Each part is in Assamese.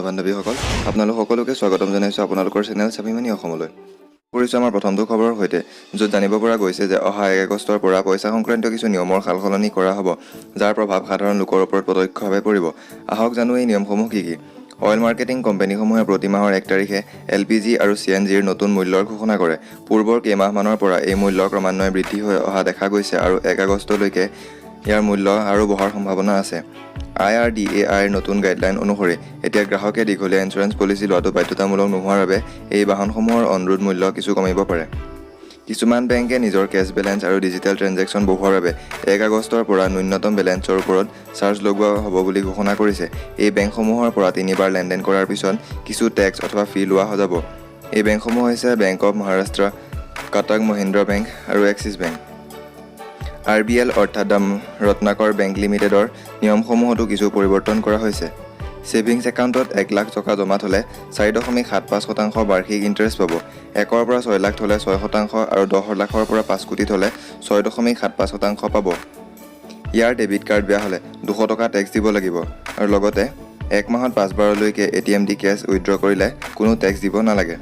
বান্ধৱীসকল আপোনালোক সকলোকে স্বাগতম জনাইছো আপোনালোকৰ চেনেল স্বাভিমানী অসমলৈ কৰিছো আমাৰ প্ৰথমটো খবৰৰ সৈতে য'ত জানিব পৰা গৈছে যে অহা 1 আগষ্টৰ পৰা পইচা সংক্ৰান্তীয় কিছু নিয়মৰ সালসলনি কৰা হ'ব যাৰ প্ৰভাৱ সাধাৰণ লোকৰ ওপৰত প্ৰত্যক্ষভাৱে পৰিব আহক জানো এই নিয়মসমূহ কি অইল মাৰ্কেটিং কোম্পানীসমূহে প্ৰতি মাহৰ 1 তাৰিখে এলপিজি আৰু চিএনজিৰ নতুন মূল্যৰ ঘোষণা কৰে পূৰ্বৰ কেইমাহমানৰ পৰা এই মূল্য ক্ৰমান্বয়ে বৃদ্ধি হৈ অহা দেখা গৈছে আৰু 1 আগষ্টলৈকে ইয়াৰ মূল্য আৰু বঢ়াৰ সম্ভাৱনা আছে IRDAIৰ নতুন গাইডলাইন অনুসৰি এতিয়া গ্ৰাহকে দীঘলীয়া ইন্স্যুৰেন্স পলিচি লোৱাটো বাধ্যতামূলক নোহোৱাৰ বাবে এই বাহনসমূহৰ অনুৰোধ মূল্য কিছু কমিব পাৰে কিছুমান বেংকে নিজৰ কেছ বেলেন্স আৰু ডিজিটেল ট্ৰানজেকচন বঢ়োৱাৰ বাবে 1 আগষ্টৰ পৰা ন্যূনতম বেলেন্সৰ ওপৰত চাৰ্জ লগোৱা হ'ব বুলি ঘোষণা কৰিছে এই বেংকসমূহৰ পৰা 3বাৰ লেনদেন কৰাৰ পিছত কিছু টেক্স অথবা ফি লোৱা হ'ব এই বেংকসমূহ হৈছে bank of Maharashtra Cuttack Mahindra bank আৰু এক্সিছ বেংক RBL অৰ্থাৎ ৰত্নাকৰ বেংক লিমিটেডৰ নিয়মসমূহতো কিছু পৰিৱৰ্তন কৰা হৈছে সেভিংছ একাউণ্টত 1 লাখ টকা জমা থলে 4.75% বাৰ্ষিক ইন্টাৰেষ্ট পাব 1ৰ পৰা 6 লাখ থলে 6% আৰু 10 লাখৰ পৰা 5 কোটি থলে 6.75% পাব ইয়াৰ ডেবিট কাৰ্ড বেয়া হলে 200 টকা টেক্স দিব লাগিব আৰু লগতে 1 মাহত 5 বাৰলৈকে ATM দি কেছ উইথড্ৰ কৰিলে কোনো টেক্স দিব নালাগে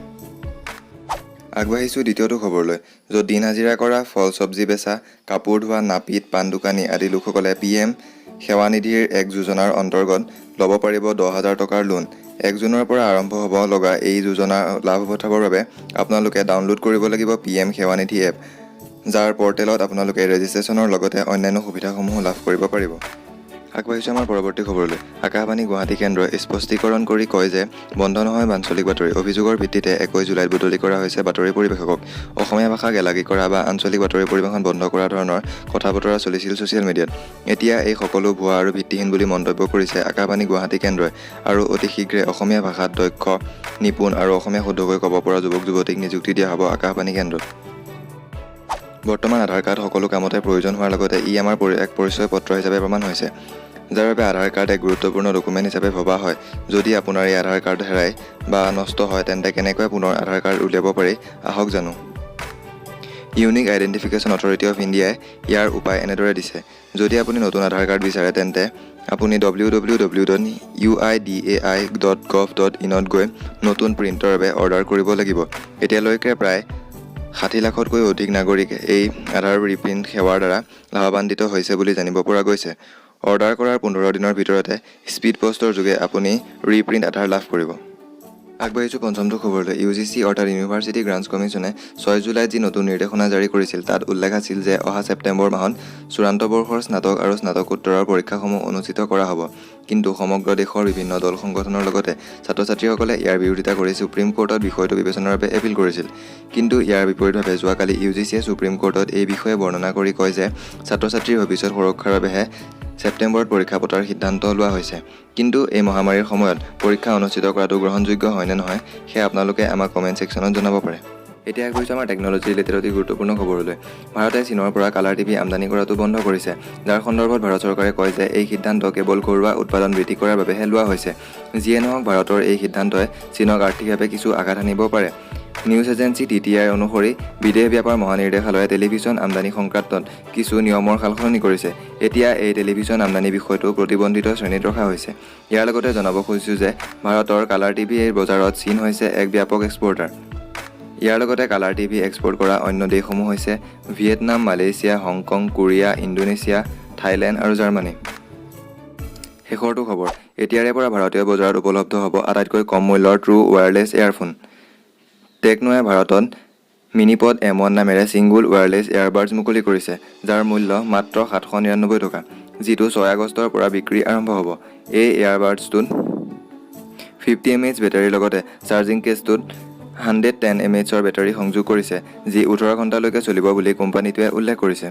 আগবাঢ়িছো দ্বিতীয়টো খবৰলৈ য'ত দিন হাজিৰা কৰা ফল সবজি বেচা কাপোৰ ধোৱা নাপিত পান দোকানী আদি লোকসকলে PM সেৱা নিধিৰ এক যোজনাৰ অন্তৰ্গত ল'ব পাৰিব 10,000 টকাৰ লোন 1 জুনৰ পৰা আৰম্ভ হ'ব লগা এই যোজনা লাভ উঠাবৰ বাবে আপোনালোকে ডাউনলোড কৰিব লাগিব PM সেৱা নিধি এপ যাৰ পৰ্টেলত আপোনালোকে ৰেজিষ্ট্ৰেচনৰ লগতে অন্যান্য সুবিধাসমূহ লাভ কৰিব পাৰিব আগবাঢ়িছো আমাৰ পৰৱৰ্তী খবৰলৈ আকাশবাণী গুৱাহাটী কেন্দ্ৰই স্পষ্টীকৰণ কৰি কয় যে বন্ধ নহয় আঞ্চলিক বাতৰি অভিযোগৰ ভিত্তিতে 21 জুলাইত বদলি কৰা হৈছে বাতৰি পৰিৱেশকক অসমীয়া ভাষাক এলাগী কৰা বা আঞ্চলিক বাতৰি পৰিৱেশন বন্ধ কৰা ধৰণৰ কথা বতৰা চলিছিল ছ'চিয়েল মিডিয়াত এতিয়া এই সকলো ভুৱা আৰু ভিত্তিহীন বুলি মন্তব্য কৰিছে আকাশবাণী গুৱাহাটী কেন্দ্ৰই আৰু অতি শীঘ্ৰে অসমীয়া ভাষাত দক্ষ নিপুণ আৰু অসমীয়া শুদ্ধকৈ ক'ব পৰা যুৱক যুৱতীক নিযুক্তি দিয়া হ'ব আকাশবাণী কেন্দ্ৰত বৰ্তমান আধাৰ কাৰ্ড সকলো কামতে প্ৰয়োজন হোৱাৰ লগতে ই আমাৰ এক পৰিচয় পত্ৰ হিচাপে প্ৰমাণ হৈছে যাৰ বাবে আধাৰ কাৰ্ড এক গুৰুত্বপূৰ্ণ ডকুমেণ্ট হিচাপে ভবা হয় যদি আপোনাৰ এই আধাৰ কাৰ্ড হেৰাই বা নষ্ট হয় তেন্তে কেনেকৈ পুনৰ আধাৰ কাৰ্ড উলিয়াব পাৰি আহক জানো ইউনিক আইডেন্টিফিকেশ্যন অথৰিটি অফ ইণ্ডিয়াই ইয়াৰ উপায় এনেদৰে দিছে যদি আপুনি নতুন আধাৰ কাৰ্ড বিচাৰে তেন্তে আপুনি www.uidai.gov.in ত গৈ নতুন প্ৰিণ্টৰ বাবে অৰ্ডাৰ কৰিব লাগিব এতিয়ালৈকে প্ৰায় 60 লাখতকৈ অধিক নাগৰিক এই আধাৰ ৰিপ্ৰিণ্ট সেৱাৰ দ্বাৰা লাভান্বিত হৈছে বুলি জানিব পৰা গৈছে অৰ্ডাৰ কৰাৰ 15 দিনৰ ভিতৰতে স্পীড পোষ্টৰ যোগে আপুনি ৰিপ্ৰিণ্ট আধাৰ লাভ কৰিব আগবাঢ়িছো পঞ্চমটো খবৰলৈ UGC অৰ্থাৎ ইউনিভাৰ্চিটি গ্ৰাণ্টছ কমিশ্যনে 6 জুলাইত যি নতুন নিৰ্দেশনা জাৰি কৰিছিল তাত উল্লেখ আছিল যে অহা ছেপ্টেম্বৰ মাহত চূড়ান্ত বৰ্ষৰ স্নাতক আৰু স্নাতকোত্তৰৰ পৰীক্ষাসমূহ অনুষ্ঠিত কৰা হ'ব কিন্তু সমগ্ৰ দেশৰ বিভিন্ন দল সংগঠনৰ লগতে ছাত্ৰ-ছাত্ৰীসকলে ইয়াৰ বিৰোধিতা কৰি সুপ্ৰিম কোৰ্টত বিষয়টো বিবেচনাৰ বাবে এপিল কৰিছিল কিন্তু ইয়াৰ বিপৰীতভাৱে যোৱাকালি UGCয়ে সুপ্ৰিম কোৰ্টত এই বিষয়ে বৰ্ণনা কৰি কয় যে ছাত্ৰ-ছাত্ৰীৰ ভৱিষ্যত সুৰক্ষাৰ বাবেহে ছেপ্টেম্বৰত পৰীক্ষা পতাৰ সিদ্ধান্ত লোৱা হৈছে কিন্তু এই মহামাৰীৰ সময়ত পৰীক্ষা অনুষ্ঠিত কৰাটো গ্ৰহণযোগ্য হয় নে নহয় সেয়া আপোনালোকে আমাক কমেণ্ট ছেকশ্যনত জনাব পাৰে এতিয়া আগবাঢ়িছো আমাৰ টেকন'লজি ৰিলেটেড অতি গুৰুত্বপূৰ্ণ খবৰলৈ ভাৰতে চীনৰ পৰা কালাৰ টিভি আমদানি কৰাটো বন্ধ কৰিছে যাৰ সন্দৰ্ভত ভাৰত চৰকাৰে কয় যে এই সিদ্ধান্ত কেৱল ঘৰুৱা উৎপাদন বৃদ্ধি কৰাৰ বাবেহে লোৱা হৈছে যিয়ে নহওক ভাৰতৰ এই সিদ্ধান্তই চীনক আৰ্থিকভাৱে কিছু আঘাত আনিব পাৰে নিউজ এজেন্সি TTI অনুসৰি বিদেশ ব্যাপাৰ মহানিৰ্দেশালয়ে টেলিভিছন আমদানি সংক্ৰান্তত কিছু নিয়মৰ সালসলনি কৰিছে এতিয়া এই টেলিভিছন আমদানি বিষয়টো প্ৰতিবন্ধিত শ্ৰেণীত ৰখা হৈছে ইয়াৰ লগতে জনাব খুজিছোঁ যে ভাৰতৰ কালাৰ টিভিৰ বজাৰত চীন হৈছে এক ব্যাপক এক্সপৰ্টাৰ ইয়াৰ লগতে কালাৰ টিভি এক্সপৰ্ট কৰা অন্য দেশসমূহ হৈছে Vietnam Malaysia Hong Kong Korea Indonesia Thailand আৰু জাৰ্মানী শেষৰটো খবৰ এতিয়াৰে পৰা ভাৰতীয় বজাৰত উপলব্ধ হ'ব আটাইতকৈ কম মূল্যৰ ট্ৰু ৱায়াৰলেছ এয়াৰফোন টেকনোৱে ভাৰতত মিনিপড M1 নামেৰে ছিংগুল ৱায়াৰলেছ এয়াৰবাডছ মুকলি কৰিছে যাৰ মূল্য মাত্ৰ 799 টকা যিটো 6 আগষ্টৰ পৰা বিক্ৰী আৰম্ভ হ'ব এই এয়াৰবাডছটোত 50 mAh বেটাৰীৰ লগতে চাৰ্জিং কেছটোত 110 mAhৰ বেটাৰী সংযোগ কৰিছে যি 18 ঘণ্টালৈকে চলিব বুলি কোম্পানীটোৱে উল্লেখ কৰিছে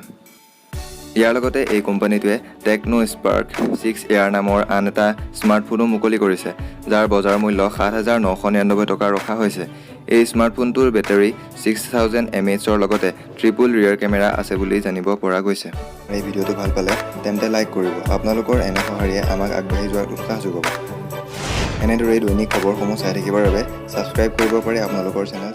ইয়াৰ লগতে এই কোম্পানীটোৱে টেকনো স্পাৰ্ক 6 এয়াৰ নামৰ আন এটা স্মাৰ্টফোনো মুকলি কৰিছে যাৰ বজাৰ মূল্য 7,999 টকা ৰখা হৈছে এই স্মাৰ্টফোনটোৰ বেটাৰী 6000 mAhৰ লগতে ট্ৰিপল ৰিয়াৰ কেমেৰা আছে বুলি জানিব পৰা গৈছে এই ভিডিঅ'টো ভাল পালে তেন্তে লাইক কৰিব আপোনালোকৰ এনে সহায়ে আমাক আগবাঢ়ি যোৱাত উৎসাহ যোগাব এনেদৰে দৈনিক খবৰসমূহ চাই থাকিবৰ বাবে ছাবস্ক্ৰাইব কৰিব পাৰে আপোনালোকৰ চেনেল